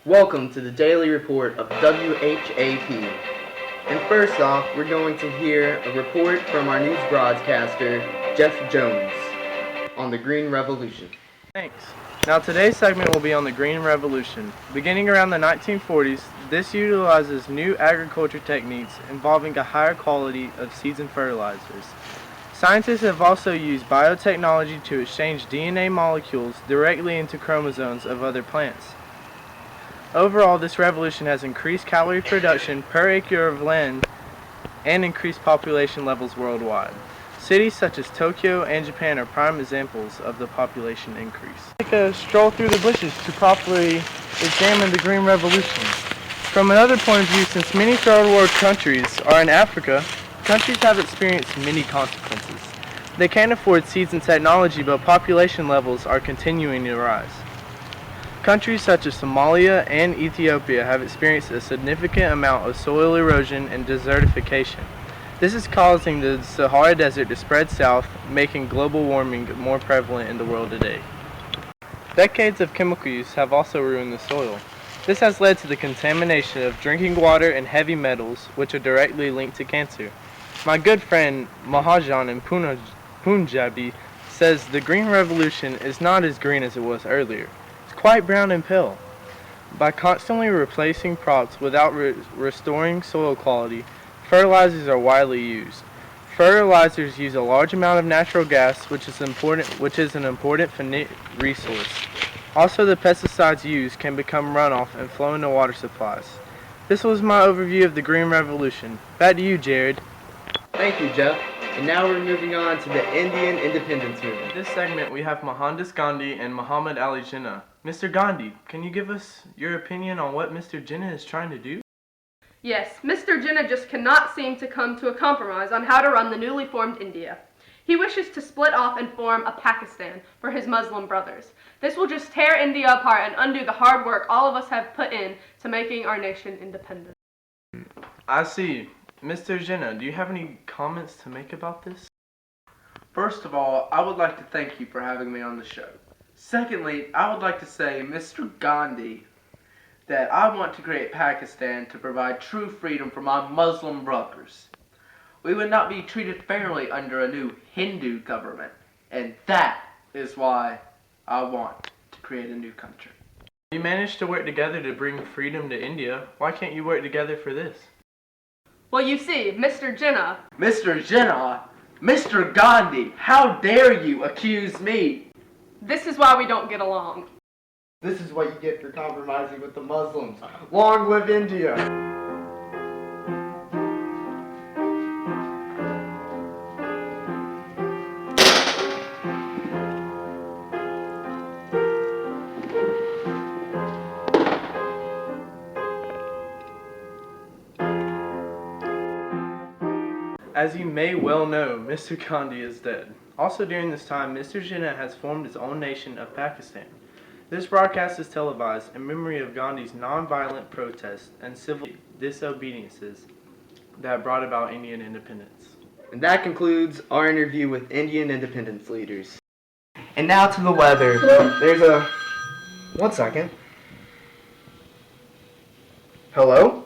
Welcome to the daily report of WHAP. And first off, we're going to hear a report from our news broadcaster, Jeff Jones, on the Green Revolution. Thanks. Now today's segment will be on the Green Revolution. Beginning around the 1940s, this utilizes new agriculture techniques involving a higher quality of seeds and fertilizers. Scientists have also used biotechnology to exchange DNA molecules directly into chromosomes of other plants. Overall, this revolution has increased calorie production per acre of land and increased population levels worldwide. Cities such as Tokyo and Japan are prime examples of the population increase. Take a stroll through the bushes to properly examine the Green Revolution. From another point of view, since many third world countries are in Africa, countries have experienced many consequences. They can't afford seeds and technology, but population levels are continuing to rise. Countries such as Somalia and Ethiopia have experienced a significant amount of soil erosion and desertification. This is causing the Sahara Desert to spread south, making global warming more prevalent in the world today. Decades of chemical use have also ruined the soil. This has led to the contamination of drinking water and heavy metals, which are directly linked to cancer. My good friend Mahajan in Punjabi says the Green Revolution is not as green as it was earlier. Quite brown and pale. By constantly replacing crops without restoring soil quality, fertilizers are widely used. Fertilizers use a large amount of natural gas, which is an important finite resource. Also, the pesticides used can become runoff and flow into water supplies. This was my overview of the Green Revolution. Back to you, Jared. Thank you, Jeff. And now we're moving on to the Indian independence movement. In this segment, we have Mohandas Gandhi and Muhammad Ali Jinnah. Mr. Gandhi, can you give us your opinion on what Mr. Jinnah is trying to do? Yes, Mr. Jinnah just cannot seem to come to a compromise on how to run the newly formed India. He wishes to split off and form a Pakistan for his Muslim brothers. This will just tear India apart and undo the hard work all of us have put in to making our nation independent. I see. Mr. Jinnah, do you have any comments to make about this? First of all, I would like to thank you for having me on the show. Secondly, I would like to say, Mr. Gandhi, that I want to create Pakistan to provide true freedom for my Muslim brothers. We would not be treated fairly under a new Hindu government, and that is why I want to create a new country. You managed to work together to bring freedom to India. Why can't you work together for this? Well, you see, Mr. Jinnah... Mr. Jinnah? Mr. Gandhi, how dare you accuse me? This is why we don't get along. This is what you get for compromising with the Muslims. Long live India! As you may well know, Mr. Gandhi is dead. Also during this time, Mr. Jinnah has formed his own nation of Pakistan. This broadcast is televised in memory of Gandhi's non-violent protests and civil disobediences that brought about Indian independence. And that concludes our interview with Indian independence leaders. And now to the weather. There's a... 1 second. Hello?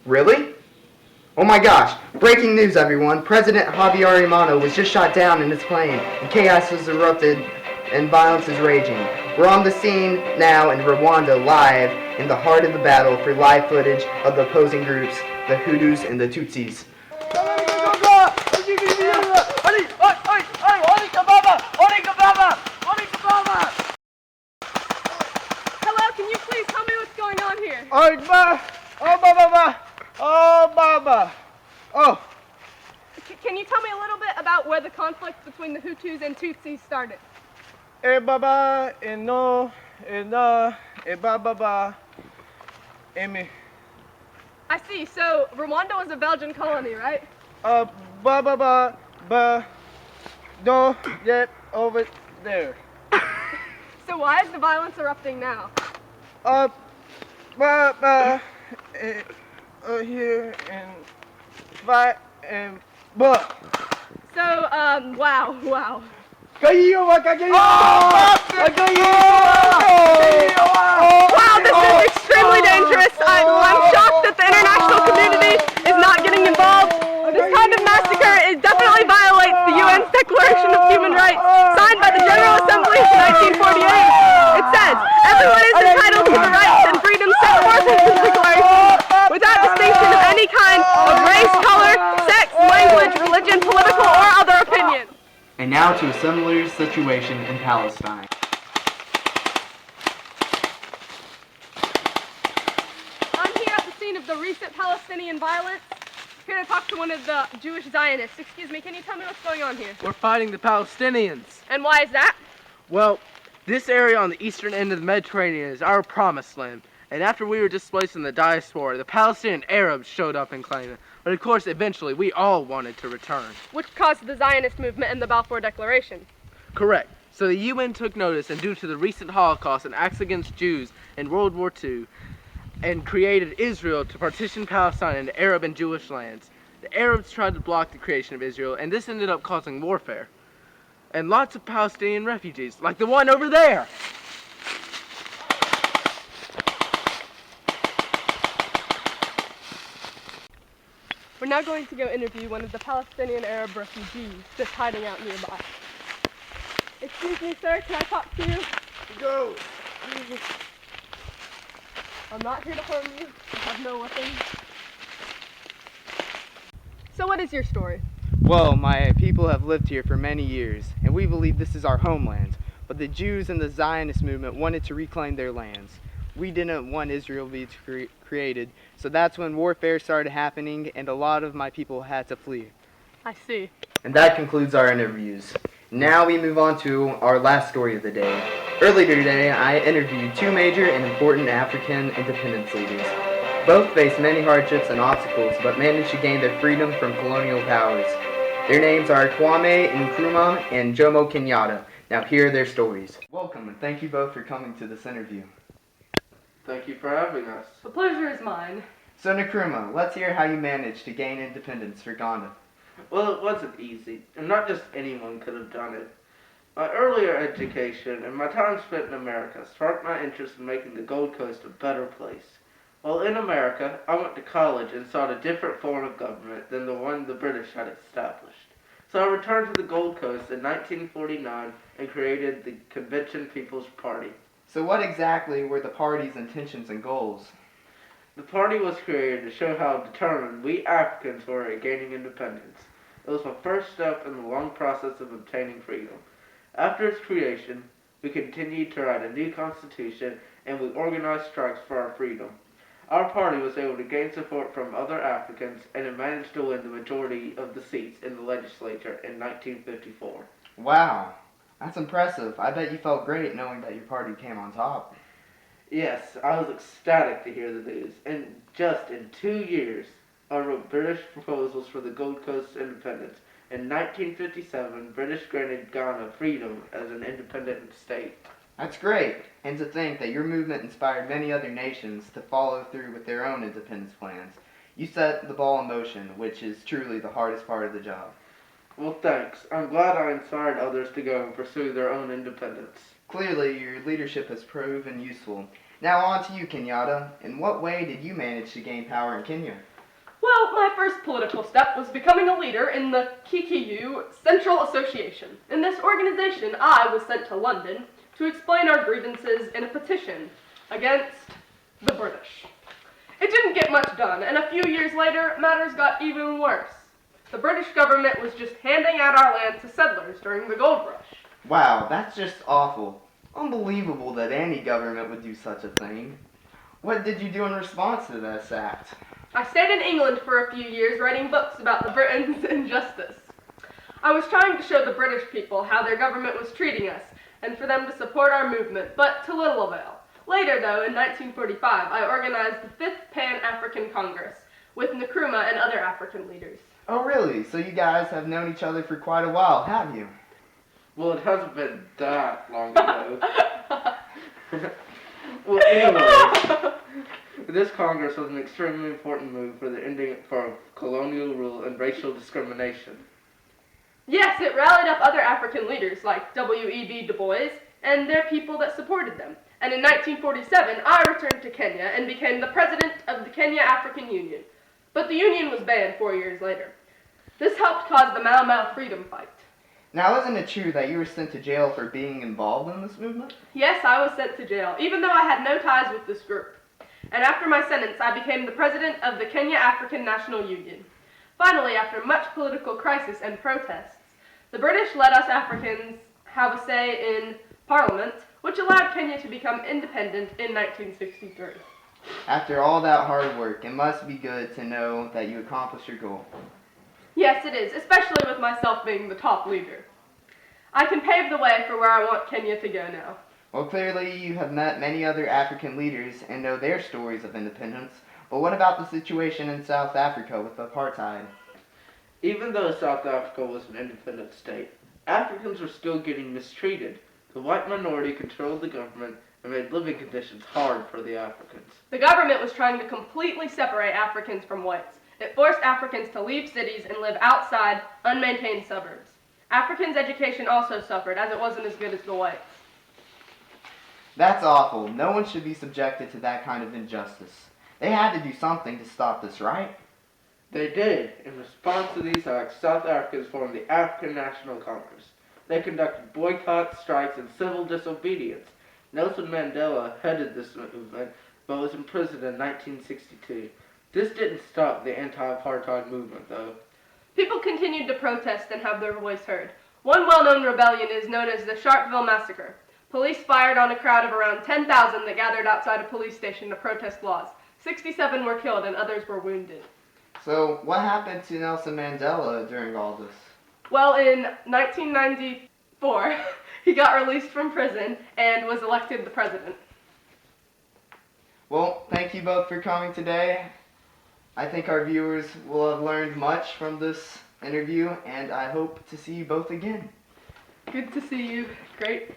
Really? Oh my gosh, breaking news everyone. President Javier Imano was just shot down in his plane and chaos has erupted and violence is raging. We're on the scene now in Rwanda live in the heart of the battle for live footage of the opposing groups, the Hutus and the Tutsis. Hello, can you please tell me what's going on here? Can you tell me a little bit about where the conflict between the Hutus and Tutsis started? I see, so Rwanda was a Belgian colony, right? Don't get over there. So why is the violence erupting now? Here and fight and but. So, wow. Wow, Wow, this is according to 1948. It says, everyone is entitled to the rights and freedoms set forth in this declaration, without distinction of any kind of race, color, sex, language, religion, political, or other opinion. And now to a similar situation in Palestine. I'm here at the scene of the recent Palestinian violence. Here to talk to one of the Jewish Zionists. Excuse me, can you tell me what's going on here? We're fighting the Palestinians. And why is that? Well, this area on the eastern end of the Mediterranean is our promised land. And after we were displaced in the diaspora, the Palestinian Arabs showed up and claimed it. But of course, eventually, we all wanted to return. Which caused the Zionist movement and the Balfour Declaration. Correct. So the UN took notice, and due to the recent Holocaust and acts against Jews in World War II, and created Israel to partition Palestine into Arab and Jewish lands. The Arabs tried to block the creation of Israel, and this ended up causing warfare. And lots of Palestinian refugees, like the one over there. We're now going to go interview one of the Palestinian Arab refugees just hiding out nearby. Excuse me, sir, can I talk to you? Go! I'm not here to harm you. I have no weapons. So what is your story? Well, my people have lived here for many years, and we believe this is our homeland. But the Jews and the Zionist movement wanted to reclaim their lands. We didn't want Israel to be created, so that's when warfare started happening, and a lot of my people had to flee. I see. And that concludes our interviews. Now we move on to our last story of the day. Earlier today, I interviewed two major and important African independence leaders. Both faced many hardships and obstacles, but managed to gain their freedom from colonial powers. Their names are Kwame Nkrumah and Jomo Kenyatta. Now here are their stories. Welcome, and thank you both for coming to this interview. Thank you for having us. The pleasure is mine. So Nkrumah, let's hear how you managed to gain independence for Ghana. Well, it wasn't easy, and not just anyone could have done it. My earlier education and my time spent in America sparked my interest in making the Gold Coast a better place. While in America, I went to college and sought a different form of government than the one the British had established. So I returned to the Gold Coast in 1949 and created the Convention People's Party. So what exactly were the party's intentions and goals? The party was created to show how determined we Africans were at gaining independence. It was my first step in the long process of obtaining freedom. After its creation, we continued to write a new constitution and we organized strikes for our freedom. Our party was able to gain support from other Africans and it managed to win the majority of the seats in the legislature in 1954. Wow, that's impressive. I bet you felt great knowing that your party came on top. Yes, I was ecstatic to hear the news, and just in 2 years, I wrote British proposals for the Gold Coast independence. In 1957, British granted Ghana freedom as an independent state. That's great, and to think that your movement inspired many other nations to follow through with their own independence plans. You set the ball in motion, which is truly the hardest part of the job. Well, thanks. I'm glad I inspired others to go and pursue their own independence. Clearly, your leadership has proven useful. Now on to you, Kenyatta. In what way did you manage to gain power in Kenya? Well, my first political step was becoming a leader in the KKU Central Association. In this organization, I was sent to London to explain our grievances in a petition against the British. It didn't get much done, and a few years later, matters got even worse. The British government was just handing out our land to settlers during the gold rush. Wow, that's just awful. Unbelievable that any government would do such a thing. What did you do in response to this act? I stayed in England for a few years writing books about the Britons' injustice. I was trying to show the British people how their government was treating us and for them to support our movement, but to little avail. Later, though, in 1945, I organized the 5th Pan-African Congress with Nkrumah and other African leaders. Oh really? So you guys have known each other for quite a while, have you? Well, it hasn't been that long ago. Well, anyways, this Congress was an extremely important move for the ending of colonial rule and racial discrimination. Yes, it rallied up other African leaders like W.E.B. Du Bois and their people that supported them. And in 1947, I returned to Kenya and became the president of the Kenya African Union. But the union was banned 4 years later. This helped cause the Mau Mau freedom fight. Now, isn't it true that you were sent to jail for being involved in this movement? Yes, I was sent to jail, even though I had no ties with this group. And after my sentence, I became the president of the Kenya African National Union. Finally, after much political crisis and protests, the British let us Africans have a say in Parliament, which allowed Kenya to become independent in 1963. After all that hard work, it must be good to know that you accomplished your goal. Yes, it is, especially with myself being the top leader. I can pave the way for where I want Kenya to go now. Well, clearly you have met many other African leaders and know their stories of independence, but what about the situation in South Africa with apartheid? Even though South Africa was an independent state, Africans were still getting mistreated. The white minority controlled the government and made living conditions hard for the Africans. The government was trying to completely separate Africans from whites. It forced Africans to leave cities and live outside unmaintained suburbs. Africans' education also suffered, as it wasn't as good as the whites. That's awful. No one should be subjected to that kind of injustice. They had to do something to stop this, right? They did. In response to these acts, South Africans formed the African National Congress. They conducted boycotts, strikes, and civil disobedience. Nelson Mandela headed this movement, but was imprisoned in 1962. This didn't stop the anti-apartheid movement, though. People continued to protest and have their voice heard. One well-known rebellion is known as the Sharpeville Massacre. Police fired on a crowd of around 10,000 that gathered outside a police station to protest laws. 67 were killed and others were wounded. So, what happened to Nelson Mandela during all this? Well, in 1994, he got released from prison and was elected the president. Well, thank you both for coming today. I think our viewers will have learned much from this interview, and I hope to see you both again. Good to see you. Great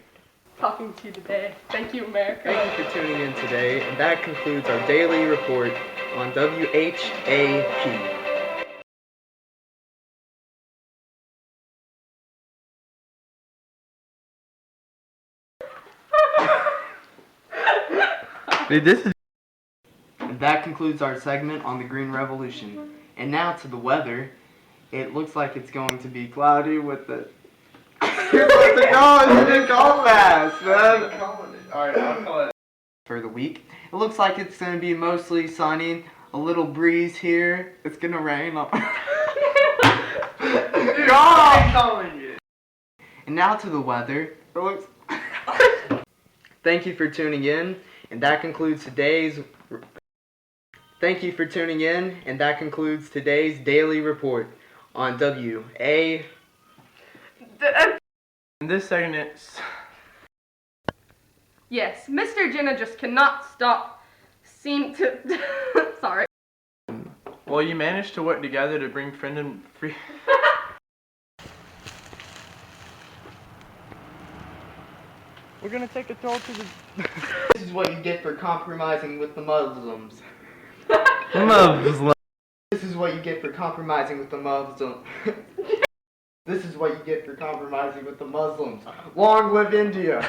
talking to you today. Thank you, America. Thank you for tuning in today, and that concludes our daily report on WHAP. And that concludes our segment on the Green Revolution. And now to the weather. It looks like it's going to be cloudy with the... You're supposed to go! You didn't call fast, man! Alright, I'll call it. For the week, it looks like it's going to be mostly sunny. A little breeze here. It's going to rain. God! And now to the weather. It looks... Thank you for tuning in. And that concludes today's... Thank you for tuning in, and that concludes today's daily report on WA. In this segment, Yes, Mr. Jenna just cannot seem to... Sorry. well, you managed to work together to bring friend and free. We're gonna take a tour to the. This is what you get for compromising with the Muslims. Muslim. This is what you get for compromising with the Muslims. This is what you get for compromising with the Muslims. Long live India!